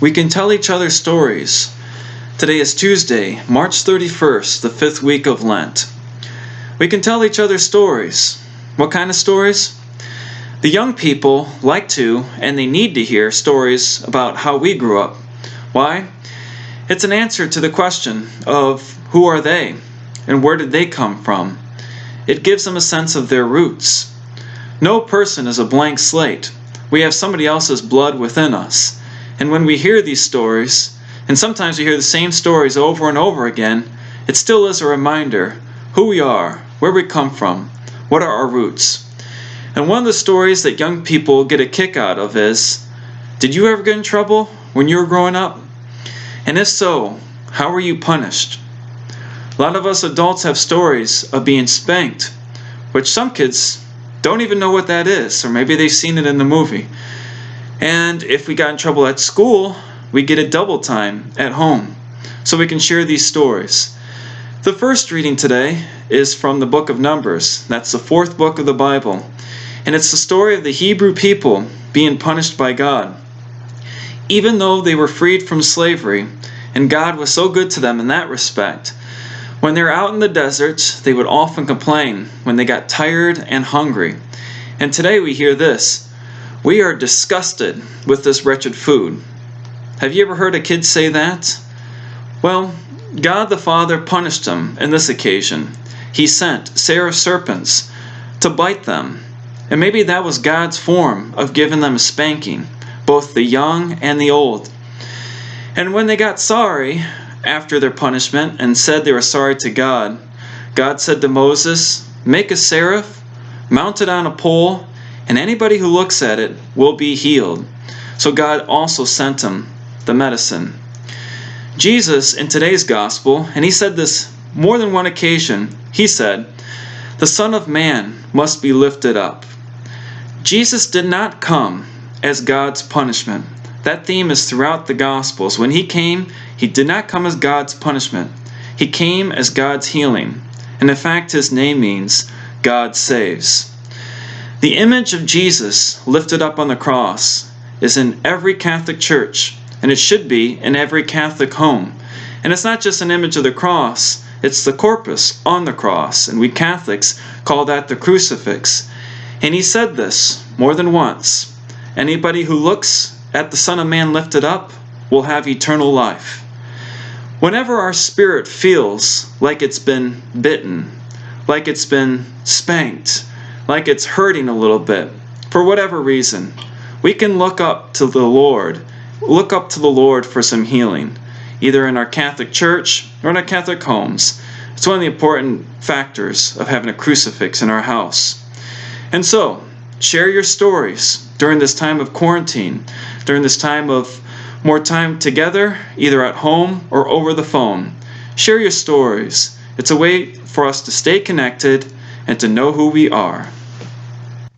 We can tell each other stories. Today is Tuesday, March 31st, the 5th week of Lent. We can tell each other stories. What kind of stories? The young people like to, and they need to hear stories about how we grew up. Why? It's an answer to the question of who are they and where did they come from? It gives them a sense of their roots. No person is a blank slate. We have somebody else's blood within us. And when we hear these stories, and sometimes we hear the same stories over and over again, it still is a reminder who we are, where we come from, what are our roots. And one of the stories that young people get a kick out of is, did you ever get in trouble when you were growing up? And if so, how were you punished? A lot of us adults have stories of being spanked, which some kids don't even know what that is, or maybe they've seen it in the movie. And if we got in trouble at school, we get a double time at home, so we can share these stories. The first reading today is from the book of Numbers. That's the 4th book of the Bible. And it's the story of the Hebrew people being punished by God. Even though they were freed from slavery, and God was so good to them in that respect, when they were out in the desert, they would often complain when they got tired and hungry. And today we hear this, we are disgusted with this wretched food. Have you ever heard a kid say that? Well, God the Father punished them in this occasion. He sent serpents to bite them. And maybe that was God's form of giving them a spanking, both the young and the old. And when they got sorry after their punishment and said they were sorry to God, God said to Moses, make a seraph, mount it on a pole, and anybody who looks at it will be healed. So God also sent him the medicine. Jesus, in today's gospel, and he said this more than one occasion, he said, the Son of Man must be lifted up. Jesus did not come as God's punishment. That theme is throughout the Gospels. When he came, he did not come as God's punishment. He came as God's healing. And in fact, his name means God saves. The image of Jesus lifted up on the cross is in every Catholic church, and it should be in every Catholic home. And it's not just an image of the cross, it's the corpus on the cross, and we Catholics call that the crucifix. And he said this more than once, anybody who looks at the Son of Man lifted up will have eternal life. Whenever our spirit feels like it's been bitten, like it's been spanked, like it's hurting a little bit, for whatever reason, we can look up to the Lord for some healing, either in our Catholic church or in our Catholic homes. It's one of the important factors of having a crucifix in our house. And so, share your stories during this time of quarantine, during this time of more time together, either at home or over the phone. Share your stories. It's a way for us to stay connected and to know who we are.